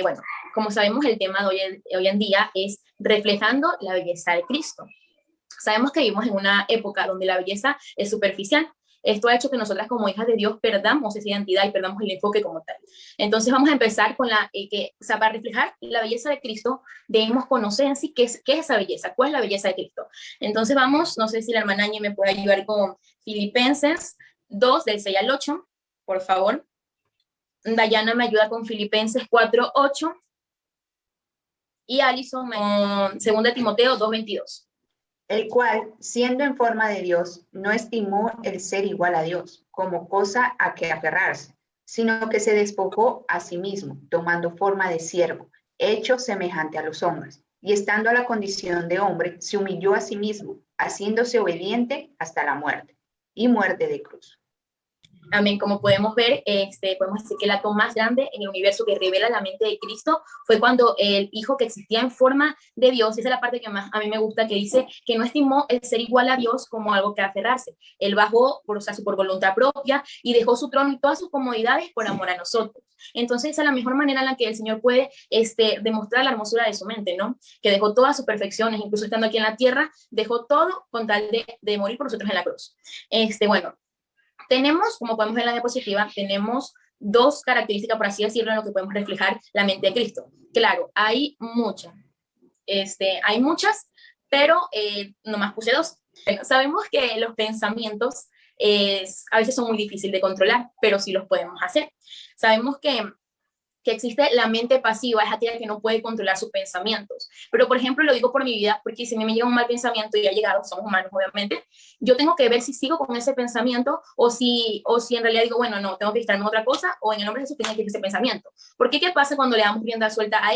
bueno, como sabemos, el tema de hoy en día es reflejando la belleza de Cristo. Sabemos que vivimos en una época donde la belleza es superficial. Esto ha hecho que nosotras como hijas de Dios perdamos esa identidad y perdamos el enfoque como tal. Entonces vamos a empezar con para reflejar la belleza de Cristo, debemos conocer en sí qué es esa belleza, cuál es la belleza de Cristo. Entonces vamos, no sé si la hermana Añe me puede ayudar con Filipenses 2, del 6 al 8, por favor. Dayana me ayuda con Filipenses 4, 8. Y Alison con 2 Timoteo 2, 22. El cual, siendo en forma de Dios, no estimó el ser igual a Dios como cosa a que aferrarse, sino que se despojó a sí mismo, tomando forma de siervo, hecho semejante a los hombres, y estando a la condición de hombre, se humilló a sí mismo, haciéndose obediente hasta la muerte, y muerte de cruz. Amén. Como podemos ver, podemos decir que el acto más grande en el universo que revela la mente de Cristo fue cuando el Hijo que existía en forma de Dios, esa es la parte que más a mí me gusta, que dice que no estimó el ser igual a Dios como algo que aferrarse. Él bajó por voluntad propia y dejó su trono y todas sus comodidades por amor a nosotros. Entonces, esa es la mejor manera en la que el Señor puede demostrar la hermosura de su mente, ¿no? Que dejó todas sus perfecciones, incluso estando aquí en la tierra, dejó todo con tal de morir por nosotros en la cruz. Bueno, tenemos, como podemos ver en la diapositiva, tenemos 2 características, por así decirlo, en lo que podemos reflejar la mente de Cristo. Claro, hay muchas, pero nomás puse 2. Sabemos que los pensamientos a veces son muy difíciles de controlar, pero sí los podemos hacer. Sabemos que existe la mente pasiva, es aquella que no puede controlar sus pensamientos. Pero, por ejemplo, lo digo por mi vida, porque si a mí me llega un mal pensamiento y ha llegado, somos humanos, obviamente, yo tengo que ver si sigo con ese pensamiento o si en realidad digo, bueno, no, tengo que distraerme en otra cosa, o en el nombre de Jesús tiene que ir ese pensamiento. Porque, ¿qué pasa cuando le damos rienda suelta a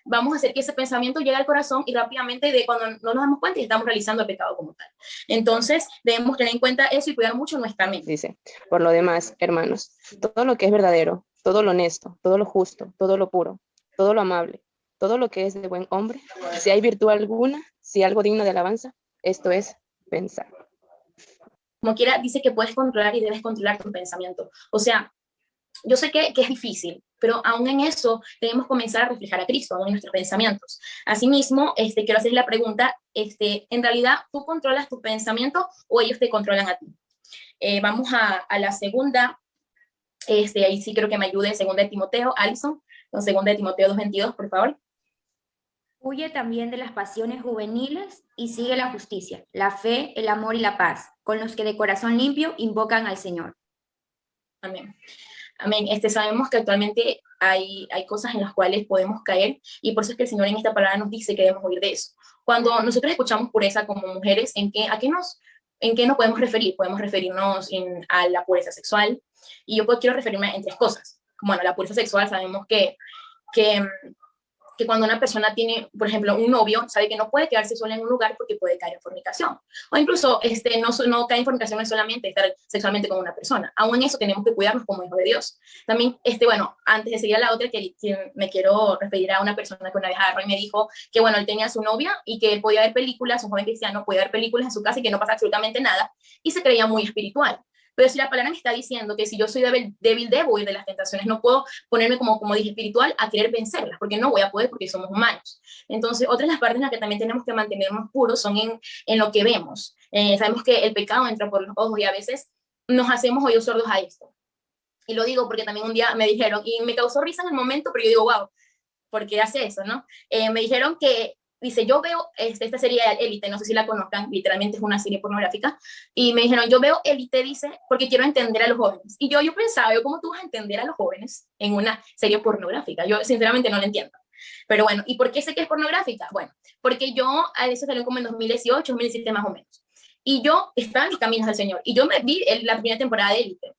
Vamos a hacer que ese pensamiento llegue al corazón y rápidamente, cuando no nos damos cuenta, y estamos realizando el pecado como tal. Entonces, debemos tener en cuenta eso y cuidar mucho nuestra mente. Dice, por lo demás, hermanos, todo lo que es verdadero, todo lo honesto, todo lo justo, todo lo puro, todo lo amable, todo lo que es de buen hombre, si hay virtud alguna, si algo digno de alabanza, esto es pensar. Como quiera, dice que puedes controlar y debes controlar tu pensamiento. O sea, yo sé que es difícil, pero aún en eso debemos comenzar a reflejar a Cristo, aún en nuestros pensamientos. Asimismo, quiero hacer la pregunta, ¿en realidad tú controlas tu pensamiento o ellos te controlan a ti? Vamos a la segunda. Ahí sí creo que me ayude 2 Timoteo, Alison, con 2 Timoteo 2:22, por favor. Huye también de las pasiones juveniles y sigue la justicia, la fe, el amor y la paz, con los que de corazón limpio invocan al Señor. Amén. Amén. Sabemos que actualmente hay cosas en las cuales podemos caer y por eso es que el Señor en esta palabra nos dice que debemos huir de eso. Cuando nosotros escuchamos pureza como mujeres, ¿en qué nos podemos referir? Podemos referirnos a la pureza sexual, y yo quiero referirme en 3 cosas. Bueno, la pureza sexual sabemos que cuando una persona tiene, por ejemplo, un novio, sabe que no puede quedarse sola en un lugar porque puede caer en fornicación. O incluso no caer en fornicación no es solamente estar sexualmente con una persona. Aún en eso tenemos que cuidarnos como hijos de Dios. También, bueno, antes de seguir a la otra, que me quiero referir a una persona que una vez agarró y me dijo que, bueno, él tenía a su novia y que él podía ver películas, un joven cristiano podía ver películas en su casa y que no pasa absolutamente nada, y se creía muy espiritual. Pero si la palabra me está diciendo que si yo soy débil, debo huir de las tentaciones, no puedo ponerme como dije, espiritual a querer vencerlas, porque no voy a poder porque somos humanos. Entonces, otras de las partes en las que también tenemos que mantenernos puros son en lo que vemos. Sabemos que el pecado entra por los ojos y a veces nos hacemos oídos sordos a esto. Y lo digo porque también un día me dijeron, y me causó risa en el momento, pero yo digo, wow, ¿por qué hace eso, no? Me dijeron que dice, yo veo esta serie Élite, no sé si la conozcan, literalmente es una serie pornográfica, y me dijeron, yo veo Élite, dice, porque quiero entender a los jóvenes. Y yo pensaba, ¿cómo tú vas a entender a los jóvenes en una serie pornográfica? Yo sinceramente no lo entiendo. Pero bueno, ¿y por qué sé que es pornográfica? Bueno, porque yo, a eso salió como en 2018, 2017 más o menos. Y yo estaba en los caminos del Señor, y yo me vi la primera temporada de Élite.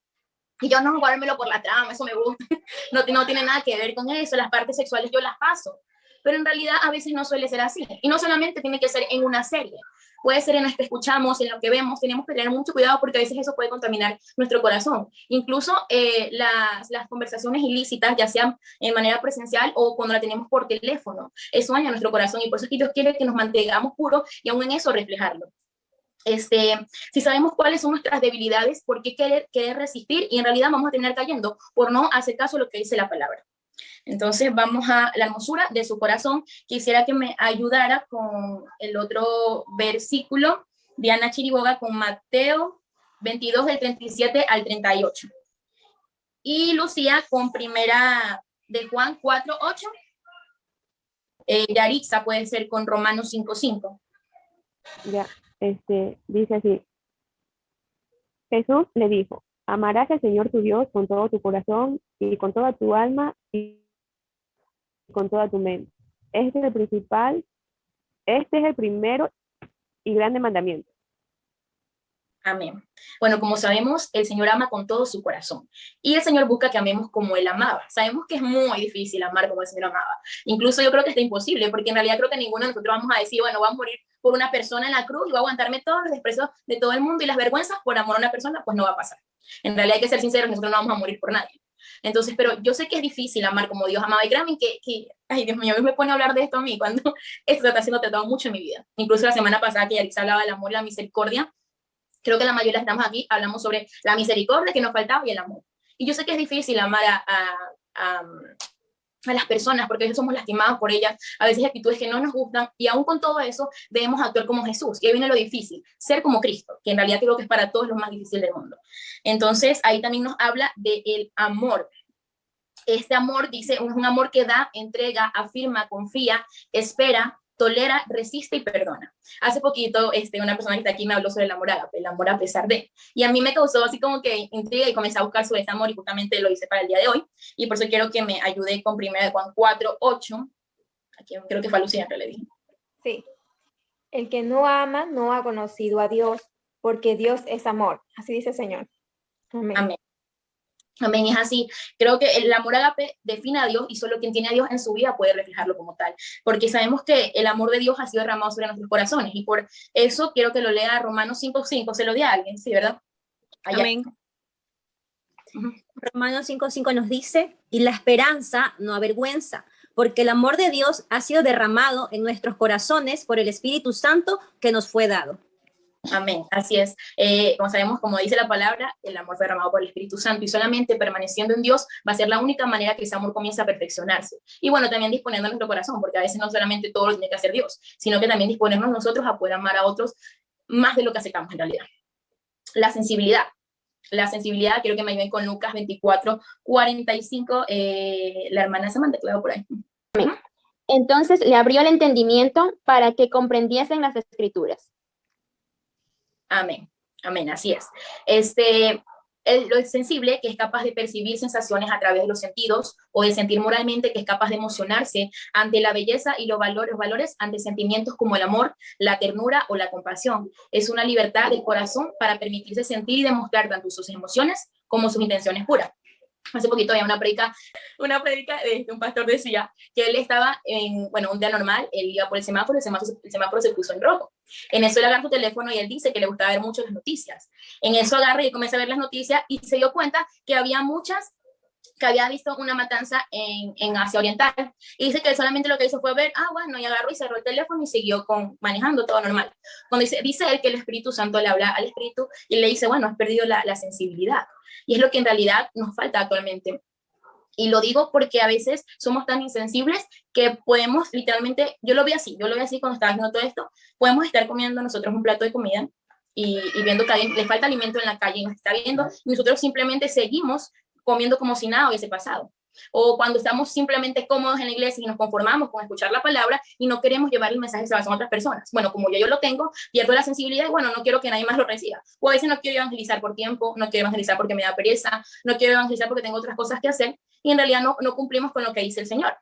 Y yo no guardármelo por la trama, eso me gusta, no tiene nada que ver con eso, las partes sexuales yo las paso, pero en realidad a veces no suele ser así, y no solamente tiene que ser en una serie, puede ser en lo que escuchamos, en lo que vemos, tenemos que tener mucho cuidado porque a veces eso puede contaminar nuestro corazón, incluso las conversaciones ilícitas, ya sean en manera presencial o cuando la tenemos por teléfono, eso daña nuestro corazón, y por eso es que Dios quiere que nos mantengamos puros y aún en eso reflejarlo. Si sabemos cuáles son nuestras debilidades, ¿por qué querer resistir? Y en realidad vamos a terminar cayendo por no hacer caso a lo que dice la palabra. Entonces vamos a la hermosura de su corazón. Quisiera que me ayudara con el otro versículo, Diana Chiriboga, con Mateo 22 del 37 al 38. Y Lucía con primera de Juan 4:8. Yarixa puede ser con Romanos 5:5. Ya, dice así. Jesús le dijo, amarás al Señor tu Dios con todo tu corazón y con toda tu alma y con toda tu mente. Este es el primero y grande mandamiento. Amén. Bueno, como sabemos, el Señor ama con todo su corazón y el Señor busca que amemos como Él amaba. Sabemos que es muy difícil amar como el Señor amaba. Incluso yo creo que está imposible, porque en realidad creo que ninguno de nosotros vamos a decir, bueno, voy a morir por una persona en la cruz y voy a aguantarme todos los desprecios de todo el mundo y las vergüenzas por amor a una persona, pues no va a pasar. En realidad hay que ser sinceros, nosotros no vamos a morir por nadie. Entonces, pero yo sé que es difícil amar como Dios amaba. Y créanme que ay Dios mío, Dios me pone a hablar de esto a mí cuando esto está siendo tratado mucho en mi vida. Incluso la semana pasada que Yarix hablaba del amor y la misericordia, creo que la mayoría estamos aquí, hablamos sobre la misericordia que nos faltaba y el amor. Y yo sé que es difícil amar a las personas, porque a veces somos lastimados por ellas, a veces actitudes que no nos gustan, y aún con todo eso debemos actuar como Jesús. Y ahí viene lo difícil, ser como Cristo, que en realidad creo que es para todos lo más difícil del mundo. Entonces, ahí también nos habla del amor. Este amor, dice, es un amor que da, entrega, afirma, confía, espera, tolera, resiste y perdona. Hace poquito, una persona que está aquí me habló sobre el amor ágape, el amor a pesar de. Y a mí me causó así como que intriga y comencé a buscar sobre este amor y justamente lo hice para el día de hoy. Y por eso quiero que me ayude con 1 Juan 4:8. Aquí creo que fue a Lucía que le dije. Sí. El que no ama no ha conocido a Dios, porque Dios es amor. Así dice el Señor. Amén. Amén. Amén, es así. Creo que el amor ágape define a Dios y solo quien tiene a Dios en su vida puede reflejarlo como tal, porque sabemos que el amor de Dios ha sido derramado sobre nuestros corazones y por eso quiero que lo lea Romanos 5:5, se lo di a alguien, ¿sí, verdad? Allá. Amén. Romanos 5:5 nos dice, y la esperanza no avergüenza, porque el amor de Dios ha sido derramado en nuestros corazones por el Espíritu Santo que nos fue dado. Amén, así es. Como sabemos, como dice la palabra, el amor fue derramado por el Espíritu Santo y solamente permaneciendo en Dios va a ser la única manera que ese amor comience a perfeccionarse. Y bueno, también disponiendo nuestro corazón, porque a veces no solamente todo lo tiene que hacer Dios, sino que también disponernos nosotros a poder amar a otros más de lo que aceptamos en realidad. La sensibilidad. La sensibilidad, quiero que me ayuden con Lucas 24:45. La hermana Samantha, claro, por ahí. Amén. Entonces le abrió el entendimiento para que comprendiesen las Escrituras. Amén, amén, así es. Lo sensible, que es capaz de percibir sensaciones a través de los sentidos, o de sentir moralmente, que es capaz de emocionarse ante la belleza y los valores ante sentimientos como el amor, la ternura o la compasión. Es una libertad del corazón para permitirse sentir y demostrar tanto sus emociones como sus intenciones puras. Hace poquito había una predica de un pastor decía que él estaba un día normal, él iba por el semáforo se puso en rojo. En eso él agarra su teléfono y él dice que le gustaba ver mucho las noticias. En eso agarra y comienza a ver las noticias y se dio cuenta que había muchas que había visto una matanza en Asia Oriental. Y dice que él solamente lo que hizo fue ver, y agarró y cerró el teléfono y siguió manejando todo normal. Cuando dice él que el Espíritu Santo le habla al Espíritu y le dice, has perdido la sensibilidad. Y es lo que en realidad nos falta actualmente. Y lo digo porque a veces somos tan insensibles que podemos literalmente, yo lo vi así cuando estaba haciendo todo esto, podemos estar comiendo nosotros un plato de comida y viendo que a alguien le falta alimento en la calle y nos está viendo, y nosotros simplemente seguimos comiendo como si nada hubiese pasado. O cuando estamos simplemente cómodos en la iglesia y nos conformamos con escuchar la palabra y no queremos llevar el mensaje de salvación a otras personas. Bueno, como yo lo tengo, pierdo la sensibilidad y no quiero que nadie más lo reciba. O a veces no quiero evangelizar por tiempo, no quiero evangelizar porque me da pereza, no quiero evangelizar porque tengo otras cosas que hacer y en realidad no cumplimos con lo que dice el Señor.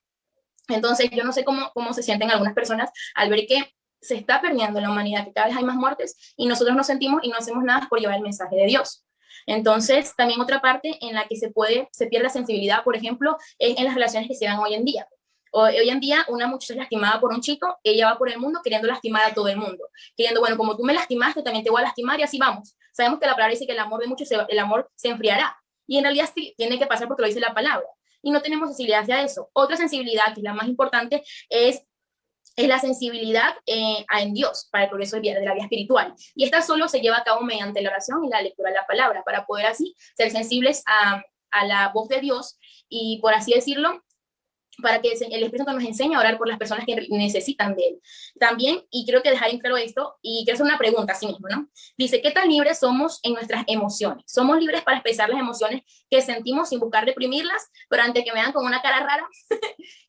Entonces yo no sé cómo se sienten algunas personas al ver que se está perdiendo la humanidad, que cada vez hay más muertes y nosotros nos sentimos y no hacemos nada por llevar el mensaje de Dios. Entonces, también otra parte en la que se pierde la sensibilidad, por ejemplo, es en las relaciones que se dan hoy en día. Hoy en día, una muchacha es lastimada por un chico, ella va por el mundo queriendo lastimar a todo el mundo, queriendo, como tú me lastimaste, también te voy a lastimar y así vamos. Sabemos que la palabra dice que el amor de muchos, el amor se enfriará. Y en realidad sí, tiene que pasar porque lo dice la palabra. Y no tenemos sensibilidad hacia eso. Otra sensibilidad, que es la más importante, es la sensibilidad en Dios para el progreso de la vida espiritual. Y esta solo se lleva a cabo mediante la oración y la lectura de la palabra, para poder así ser sensibles a la voz de Dios y, por así decirlo, para que el Espíritu Santo nos enseñe a orar por las personas que necesitan de él. También, y creo que dejar en claro esto, y quiero hacer una pregunta a sí mismo, ¿no? Dice, ¿qué tan libres somos en nuestras emociones? ¿Somos libres para expresar las emociones que sentimos sin buscar reprimirlas? Pero antes que me vean con una cara rara,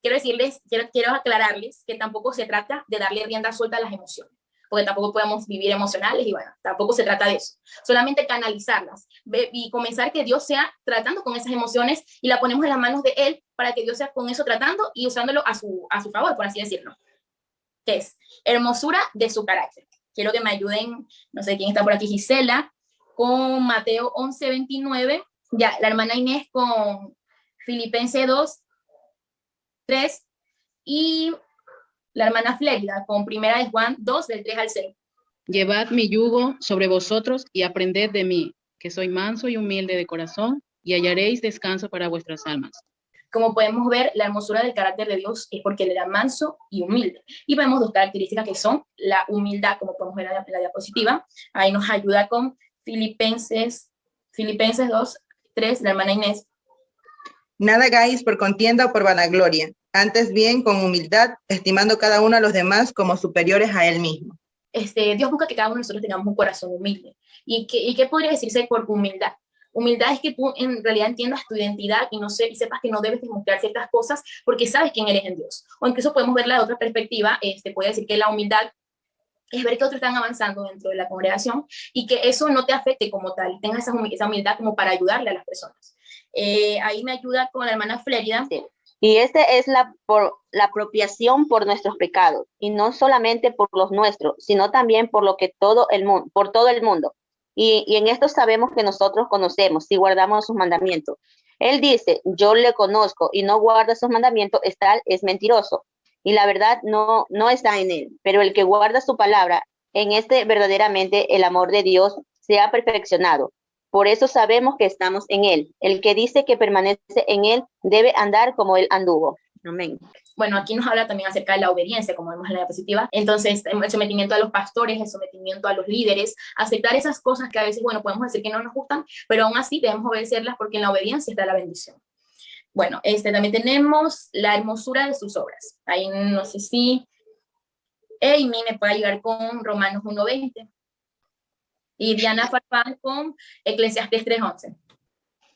quiero aclararles que tampoco se trata de darle rienda suelta a las emociones, porque tampoco podemos vivir emocionales y bueno, tampoco se trata de eso. Solamente canalizarlas y comenzar que Dios sea tratando con esas emociones y la ponemos en las manos de Él para que Dios sea con eso tratando y usándolo a su favor, por así decirlo. Que es hermosura de su carácter. Quiero que me ayuden, no sé quién está por aquí, Gisela, con Mateo 11:29, ya, la hermana Inés con Filipenses 2:3 y la hermana Flérida con Primera de Juan 2, del 3 al 6. Llevad mi yugo sobre vosotros y aprended de mí, que soy manso y humilde de corazón, y hallaréis descanso para vuestras almas. Como podemos ver, la hermosura del carácter de Dios es porque Él era manso y humilde. Y vemos dos características que son la humildad, como podemos ver en la diapositiva. Ahí nos ayuda con Filipenses 2:3, la hermana Inés. Nada hagáis por contienda o por vanagloria, antes bien con humildad, estimando cada uno a los demás como superiores a él mismo. Dios busca que cada uno de nosotros tengamos un corazón humilde. ¿Y qué podría decirse por humildad? Humildad es que tú en realidad entiendas tu identidad y sepas que no debes demostrar ciertas cosas porque sabes quién eres en Dios. O incluso podemos verla de otra perspectiva, puede decir que la humildad es ver que otros están avanzando dentro de la congregación y que eso no te afecte como tal, tengas esa humildad como para ayudarle a las personas. Ahí me ayuda con la hermana Flérida. Sí. Y este es la apropiación por nuestros pecados, y no solamente por los nuestros, sino también por lo que por todo el mundo. Y en esto sabemos que nosotros conocemos si guardamos sus mandamientos. Él dice, yo le conozco y no guarda sus mandamientos, es mentiroso. Y la verdad no está en él. Pero el que guarda su palabra, en este verdaderamente el amor de Dios se ha perfeccionado. Por eso sabemos que estamos en él. El que dice que permanece en él debe andar como él anduvo. Amén. Bueno, aquí nos habla también acerca de la obediencia, como vemos en la diapositiva. Entonces, el sometimiento a los pastores, el sometimiento a los líderes, aceptar esas cosas que a veces, bueno, podemos decir que no nos gustan, pero aún así debemos obedecerlas porque en la obediencia está la bendición. Bueno, también tenemos la hermosura de sus obras. Ahí no sé si Amy me puede ayudar con Romanos 1:20 y Diana Farfán con Eclesiastés 3:11.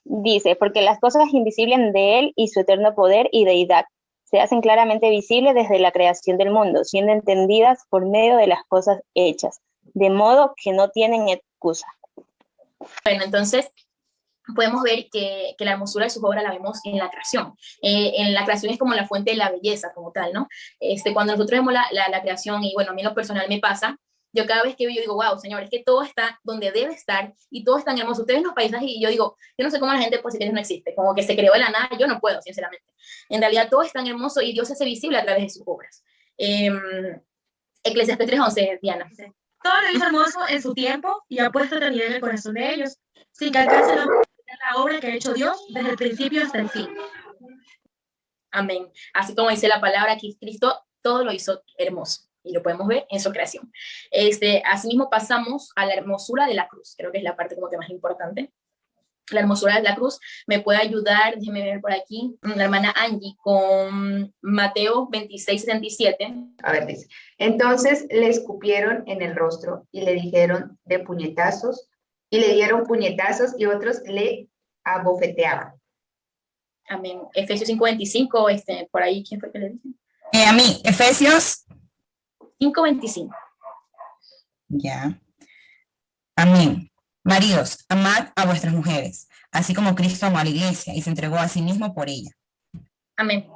Dice, porque las cosas invisibles de él y su eterno poder y deidad se hacen claramente visibles desde la creación del mundo, siendo entendidas por medio de las cosas hechas, de modo que no tienen excusa. Bueno, entonces podemos ver que la hermosura de sus obras la vemos en la creación. En la creación es como la fuente de la belleza como tal, ¿no? Cuando nosotros vemos la creación, y bueno, a mí en lo personal me pasa, yo cada vez que veo, yo digo, wow, Señor, es que todo está donde debe estar y todo es tan hermoso. Ustedes ven los paisajes y yo digo, yo no sé cómo la gente puede decir que Dios no existe, como que se creó de la nada, yo no puedo, sinceramente. En realidad todo es tan hermoso y Dios se hace visible a través de sus obras. Eclesiastés 3:11, Diana. Todo lo hizo hermoso en su tiempo y ha puesto eternidad en el corazón de ellos, sin que alcancen a la obra que ha hecho Dios desde el principio hasta el fin. Amén. Así como dice la palabra aquí, Cristo todo lo hizo hermoso. Y lo podemos ver en su creación. Asimismo pasamos a la hermosura de la cruz. Creo que es la parte como que más importante. La hermosura de la cruz me puede ayudar, déjenme ver por aquí, la hermana Angie con Mateo 26:77. A ver, dice, entonces le escupieron en el rostro y le dijeron de puñetazos, y le dieron puñetazos y otros le abofeteaban. Amén. Efesios 5:25, por ahí, ¿quién fue que le dije? A mí, Efesios 5:25. Ya. Amén. Maridos, amad a vuestras mujeres, así como Cristo amó a la iglesia y se entregó a sí mismo por ella. Amén.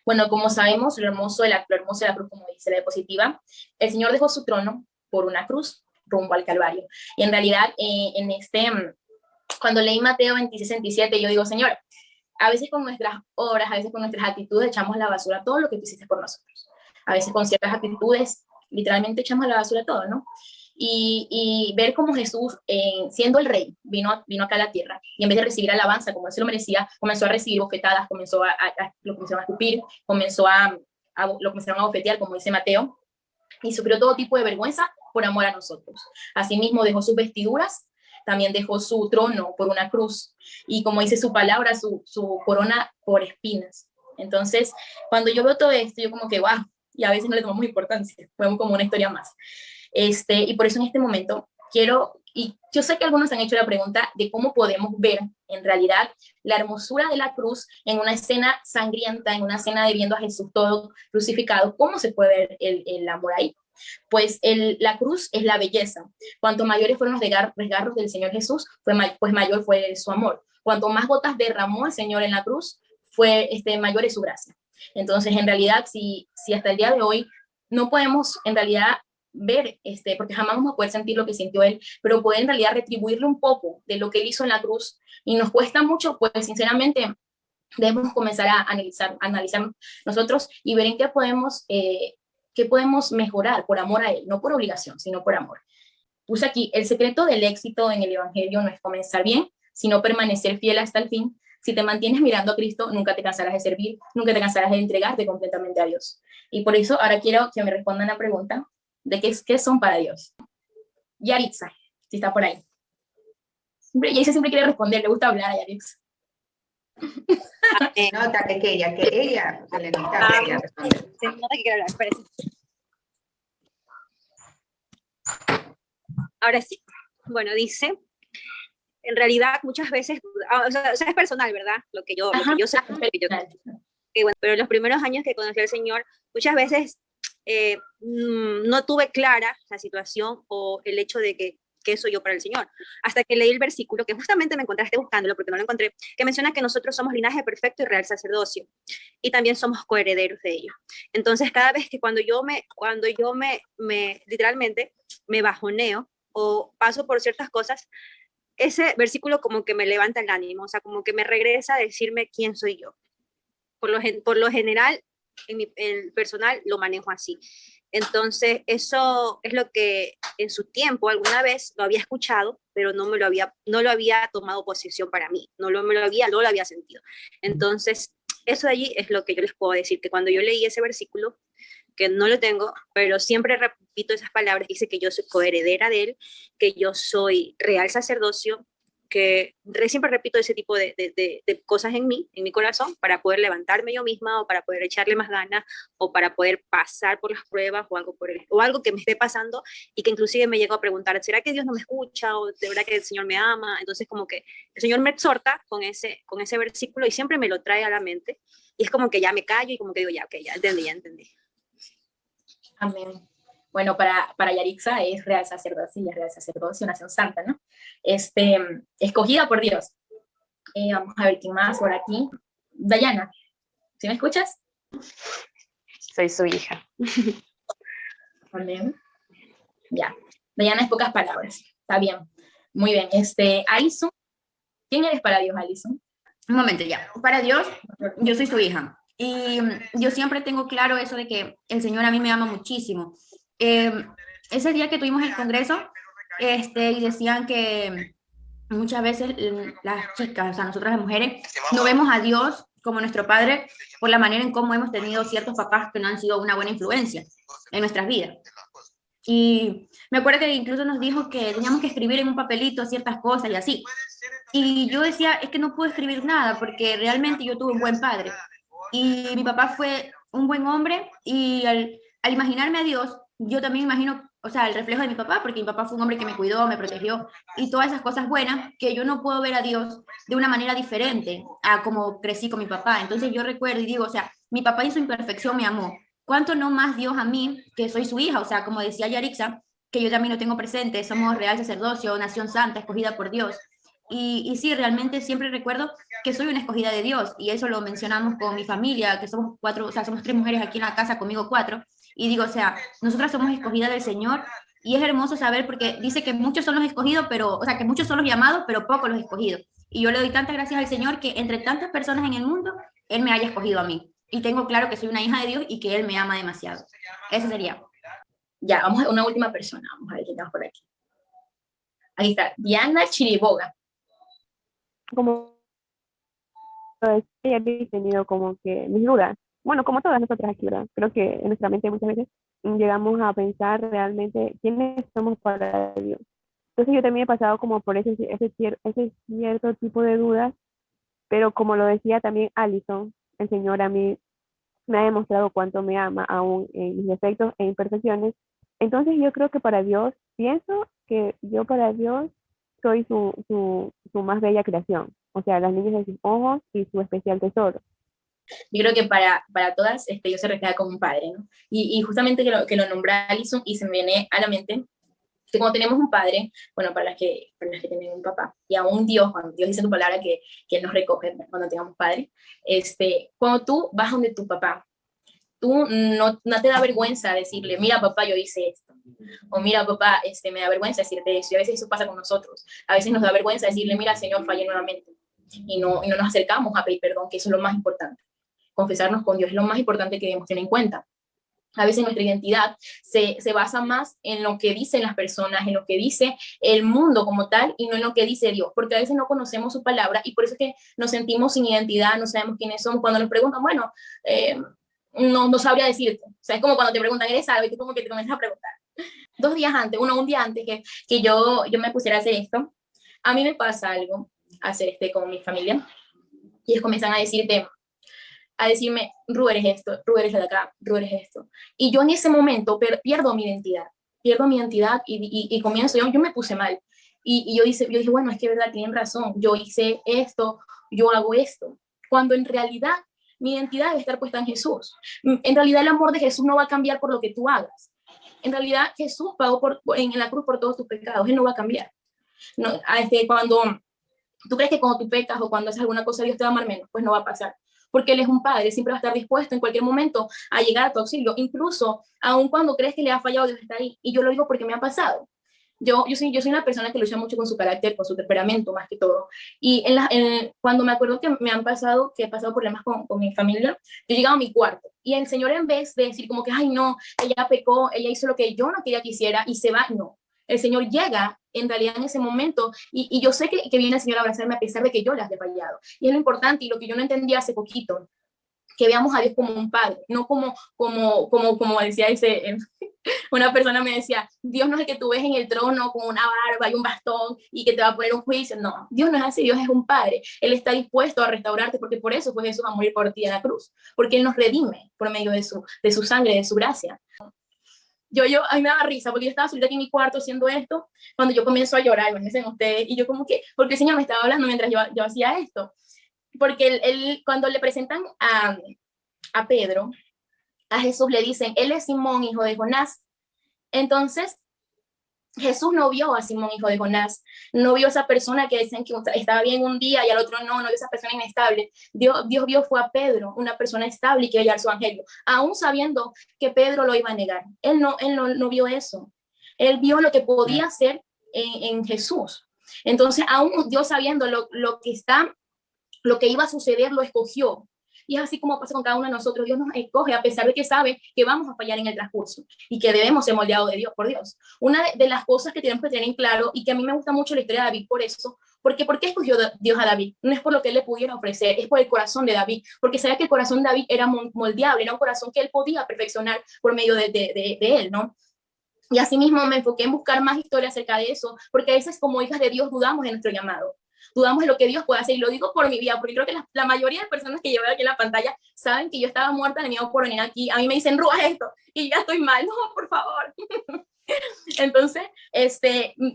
Bueno, como sabemos, lo hermoso de la cruz, como dice la diapositiva, el Señor dejó su trono por una cruz rumbo al Calvario. Y en realidad, cuando leí Mateo 26:27, yo digo, Señor, a veces con nuestras obras, a veces con nuestras actitudes, echamos a la basura todo lo que tú hiciste por nosotros. A veces con ciertas actitudes, literalmente echamos a la basura todo, ¿no? Y ver cómo Jesús, siendo el rey, vino acá a la tierra, y en vez de recibir alabanza como él se lo merecía, comenzó a recibir bofetadas, lo comenzaron a escupir, lo comenzaron a bofetear, como dice Mateo, y sufrió todo tipo de vergüenza por amor a nosotros. Asimismo dejó sus vestiduras, también dejó su trono por una cruz, y como dice su palabra, su corona por espinas. Entonces, cuando yo veo todo esto, yo como que, wow, y a veces no le tomamos importancia, vemos como una historia más. Y por eso en este momento quiero, y yo sé que algunos han hecho la pregunta de cómo podemos ver en realidad la hermosura de la cruz en una escena sangrienta, en una escena de viendo a Jesús todo crucificado, ¿cómo se puede ver el amor ahí? Pues la cruz es la belleza. Cuanto mayores fueron los desgarros del Señor Jesús, pues mayor fue su amor. Cuanto más gotas derramó el Señor en la cruz, mayor es su gracia. Entonces, en realidad, si hasta el día de hoy no podemos en realidad ver, porque jamás vamos a poder sentir lo que sintió él, pero poder en realidad retribuirle un poco de lo que él hizo en la cruz, y nos cuesta mucho, pues sinceramente debemos comenzar a analizar nosotros y ver en qué podemos mejorar por amor a él, no por obligación, sino por amor. Puse aquí, el secreto del éxito en el evangelio no es comenzar bien, sino permanecer fiel hasta el fin. Si te mantienes mirando a Cristo, nunca te cansarás de servir, nunca te cansarás de entregarte completamente a Dios. Y por eso ahora quiero que me respondan la pregunta de qué son para Dios. Yaritza, si está por ahí. Yaritza siempre quiere responder, le gusta hablar a Yaritza. Nota que ella se le nota que ella responde. Se nota que quiere hablar, espérese. Ahora sí. Bueno, dice, en realidad muchas veces, o sea, es personal, ¿verdad? Lo que yo sé. Bueno, pero en los primeros años que conocí al Señor, muchas veces no tuve clara la situación o el hecho de que soy yo para el Señor, hasta que leí el versículo que justamente me encontraste buscándolo porque no lo encontré, que menciona que nosotros somos linaje perfecto y real sacerdocio, y también somos coherederos de ello. Entonces, cada vez que cuando yo literalmente me bajoneo o paso por ciertas cosas, ese versículo como que me levanta el ánimo, o sea, como que me regresa a decirme quién soy yo. Por lo general, el personal lo manejo así. Entonces, eso es lo que en su tiempo alguna vez lo había escuchado, pero no lo había tomado posición para mí, no lo había sentido. Entonces, eso de allí es lo que yo les puedo decir, que cuando yo leí ese versículo, que no lo tengo, pero siempre repito esas palabras, dice que yo soy coheredera de él, que yo soy real sacerdocio, que siempre repito ese tipo de cosas en mi corazón, para poder levantarme yo misma, o para poder echarle más ganas, o para poder pasar por las pruebas, o algo que me esté pasando, y que inclusive me llego a preguntar, ¿será que Dios no me escucha? ¿O de verdad que el Señor me ama? Entonces como que el Señor me exhorta con ese versículo, y siempre me lo trae a la mente, y es como que ya me callo, y como que digo, ya, ok, ya entendí. Amén. Bueno, para Yaritza es real sacerdocio, nación santa, ¿no? Escogida por Dios. Vamos a ver quién más por aquí. Dayana, ¿sí me escuchas? Soy su hija. Amén. Ya. Dayana es pocas palabras. Está bien. Muy bien. Alison, ¿quién eres para Dios, Alison? Un momento ya. Para Dios, yo soy su hija. Y yo siempre tengo claro eso de que el Señor a mí me ama muchísimo. Ese día que tuvimos el congreso, y decían que muchas veces las chicas, o sea, nosotras las mujeres, no vemos a Dios como nuestro Padre por la manera en cómo hemos tenido ciertos papás que no han sido una buena influencia en nuestras vidas. Y me acuerdo que incluso nos dijo que teníamos que escribir en un papelito ciertas cosas y así. Y yo decía, es que no puedo escribir nada porque realmente yo tuve un buen padre. Y mi papá fue un buen hombre, y al imaginarme a Dios, yo también imagino, o sea, el reflejo de mi papá, porque mi papá fue un hombre que me cuidó, me protegió, y todas esas cosas buenas, que yo no puedo ver a Dios de una manera diferente a como crecí con mi papá. Entonces yo recuerdo y digo, o sea, mi papá en su imperfección me amó. ¿Cuánto no más Dios a mí, que soy su hija? O sea, como decía Yaritza, que yo también lo tengo presente, somos real sacerdocio, nación santa, escogida por Dios. Y sí, realmente siempre recuerdo que soy una escogida de Dios, y eso lo mencionamos con mi familia, que somos 4, o sea, somos 3 mujeres aquí en la casa, conmigo 4, y digo, o sea, nosotras somos escogidas del Señor, y es hermoso saber, porque dice que muchos son los escogidos, pero, o sea, que muchos son los llamados, pero pocos los escogidos, y yo le doy tantas gracias al Señor que entre tantas personas en el mundo, Él me haya escogido a mí, y tengo claro que soy una hija de Dios y que Él me ama demasiado. Eso sería. Ya, vamos a una última persona, vamos a ver quién tenemos por aquí. Ahí está, Diana Chiriboga. Como ya he tenido como que mis dudas, bueno, como todas nosotras aquí, ¿verdad? Creo que en nuestra mente muchas veces llegamos a pensar realmente quiénes somos para Dios. Entonces yo también he pasado como por ese cierto tipo de dudas, pero como lo decía también Alison, el Señor a mí me ha demostrado cuánto me ama, aún en mis defectos e imperfecciones. Entonces yo creo que para Dios, pienso que yo para Dios soy su más bella creación, o sea, las niñas de sus ojos y su especial tesoro. Yo creo que para todas, Dios se refleja como un padre, ¿no? Y justamente que lo nombra Alison, y se me viene a la mente que cuando tenemos un padre, bueno, para las que tienen un papá, y aún Dios, cuando Dios dice en tu palabra que Él nos recoge cuando tengamos padre, cuando tú vas donde tu papá, tú no te da vergüenza decirle, mira papá, yo hice esto, o mira papá, me da vergüenza decirte eso, y a veces eso pasa con nosotros, a veces nos da vergüenza decirle, mira Señor, fallé nuevamente, y no nos acercamos a pedir perdón, que eso es lo más importante. Confesarnos con Dios es lo más importante que debemos tener en cuenta. A veces nuestra identidad se basa más en lo que dicen las personas, en lo que dice el mundo como tal, y no en lo que dice Dios, porque a veces no conocemos su palabra, y por eso es que nos sentimos sin identidad, no sabemos quiénes somos. Cuando nos preguntan, bueno, no sabría decirte. O sea, es como cuando te preguntan, ¿eres algo? Y tú como que te comienzas a preguntar. 2 días antes, un día antes que yo me pusiera a hacer esto, a mí me pasa algo, hacer con mi familia, y ellos comienzan a decirme, Ru, eres esto, Ru, eres de acá, Ru, eres esto. Y yo en ese momento pierdo mi identidad y comienzo, yo me puse mal. Y yo dije, bueno, es que verdad, tienen razón, yo hice esto, yo hago esto. Cuando en realidad mi identidad debe estar puesta en Jesús. En realidad el amor de Jesús no va a cambiar por lo que tú hagas. En realidad Jesús pagó en la cruz por todos tus pecados, Él no va a cambiar. No, cuando tú crees que cuando tú pecas o cuando haces alguna cosa Dios te va a amar menos, pues no va a pasar. Porque Él es un padre, siempre va a estar dispuesto en cualquier momento a llegar a tu auxilio, incluso aun cuando crees que le ha fallado, Dios está ahí. Y yo lo digo porque me ha pasado. Yo soy una persona que lucha mucho con su carácter, con su temperamento más que todo. Y cuando me acuerdo que me han pasado, que he pasado problemas con mi familia, yo llegaba a mi cuarto y el Señor, en vez de decir como que, ay no, ella pecó, ella hizo lo que yo no quería que hiciera y se va, no. El Señor llega en realidad en ese momento y yo sé que viene el Señor a abrazarme a pesar de que yo las he fallado. Y es lo importante y lo que yo no entendía hace poquito, que veamos a Dios como un padre, no como decía una persona me decía, Dios no es el que tú ves en el trono con una barba y un bastón y que te va a poner un juicio. No, Dios no es así, Dios es un padre. Él está dispuesto a restaurarte porque por eso fue Jesús a morir por ti en la cruz, porque Él nos redime por medio de su sangre, de su gracia. A mí me daba risa porque yo estaba solita aquí en mi cuarto haciendo esto, cuando yo comienzo a llorar, imagínense ustedes, y yo como que, porque el Señor me estaba hablando mientras yo hacía esto, porque cuando le presentan a Pedro, a Jesús le dicen, él es Simón, hijo de Jonás. Entonces, Jesús no vio a Simón, hijo de Jonás, no vio a esa persona que decían que estaba bien un día y al otro no vio a esa persona inestable. Dios vio fue a Pedro, una persona estable y que iba a llevar su evangelio, aún sabiendo que Pedro lo iba a negar. Él no vio eso. Él vio lo que podía hacer en Jesús. Entonces, aún Dios sabiendo lo que iba a suceder, lo escogió. Y es así como pasa con cada uno de nosotros. Dios nos escoge a pesar de que sabe que vamos a fallar en el transcurso y que debemos ser moldeados por Dios. Una de las cosas que tenemos que tener en claro, y que a mí me gusta mucho la historia de David por eso, porque ¿por qué escogió Dios a David? No es por lo que él le pudiera ofrecer, es por el corazón de David, porque sabía que el corazón de David era moldeable, era un corazón que él podía perfeccionar por medio de él, ¿no? Y así mismo me enfoqué en buscar más historia acerca de eso, porque a veces como hijas de Dios dudamos de nuestro llamado. Dudamos de lo que Dios puede hacer, y lo digo por mi vida, porque creo que la mayoría de personas que yo veo aquí en la pantalla saben que yo estaba muerta de miedo por venir aquí. A mí me dicen, Ru, haz esto, y ya estoy mal, no, por favor. Entonces,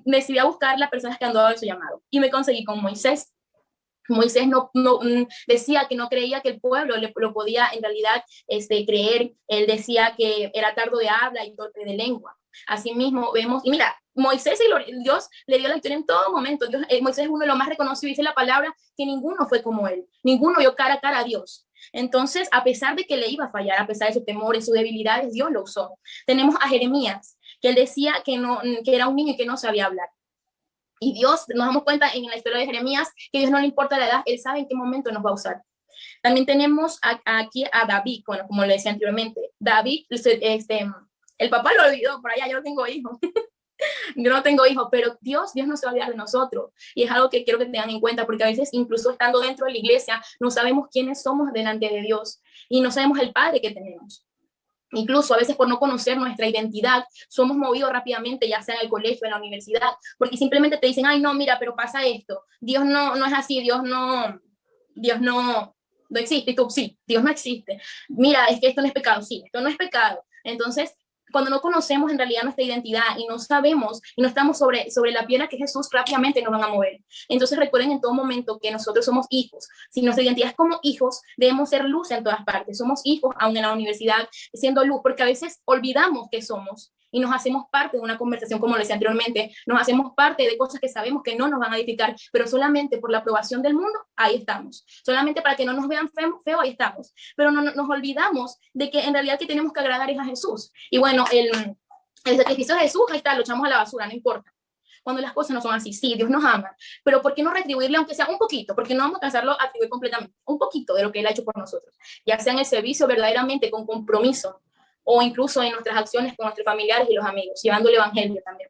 me decidí a buscar las personas que han dado su llamado, y me conseguí con Moisés. Moisés no decía que no creía que el pueblo lo podía en realidad creer. Él decía que era tardo de habla y torpe de lengua. Asimismo vemos, y mira, Moisés, Dios le dio la victoria en todo momento. Moisés es uno de los más reconocidos, dice la palabra que ninguno fue como él, ninguno vio cara a cara a Dios. Entonces, a pesar de que le iba a fallar, a pesar de sus temores, sus debilidades, Dios lo usó. Tenemos a Jeremías, que él decía que era un niño y que no sabía hablar. Y Dios, nos damos cuenta en la historia de Jeremías que a Dios no le importa la edad, Él sabe en qué momento nos va a usar. También tenemos aquí a David, bueno, como le decía anteriormente, David, el papá lo olvidó, por allá yo no tengo hijos, yo no tengo hijos, pero Dios no se va a olvidar de nosotros, y es algo que quiero que tengan en cuenta, porque a veces incluso estando dentro de la iglesia, no sabemos quiénes somos delante de Dios, y no sabemos el Padre que tenemos. Incluso a veces por no conocer nuestra identidad, somos movidos rápidamente, ya sea en el colegio, en la universidad, porque simplemente te dicen, ay no, mira, pero pasa esto, Dios no es así, Dios no no existe, y tú, sí, Dios no existe. Mira, es que esto no es pecado, sí, esto no es pecado. Entonces, cuando no conocemos en realidad nuestra identidad y no sabemos y no estamos sobre la piedra que es Jesús, rápidamente nos van a mover. Entonces recuerden en todo momento que nosotros somos hijos. Si nuestra identidad es como hijos, debemos ser luz en todas partes. Somos hijos, aún en la universidad, siendo luz, porque a veces olvidamos que somos y nos hacemos parte de una conversación, como lo decía anteriormente, nos hacemos parte de cosas que sabemos que no nos van a edificar, pero solamente por la aprobación del mundo, ahí estamos. Solamente para que no nos vean feo, ahí estamos. Pero nos olvidamos de que en realidad que tenemos que agradar es a Jesús. Y bueno, el sacrificio de Jesús, ahí está, lo echamos a la basura, no importa. Cuando las cosas no son así, sí, Dios nos ama, pero ¿por qué no retribuirle aunque sea un poquito? Porque no vamos a alcanzarlo a atribuir completamente, un poquito de lo que Él ha hecho por nosotros, ya sea en el servicio verdaderamente con compromiso, o incluso en nuestras acciones con nuestros familiares y los amigos, llevando el evangelio también.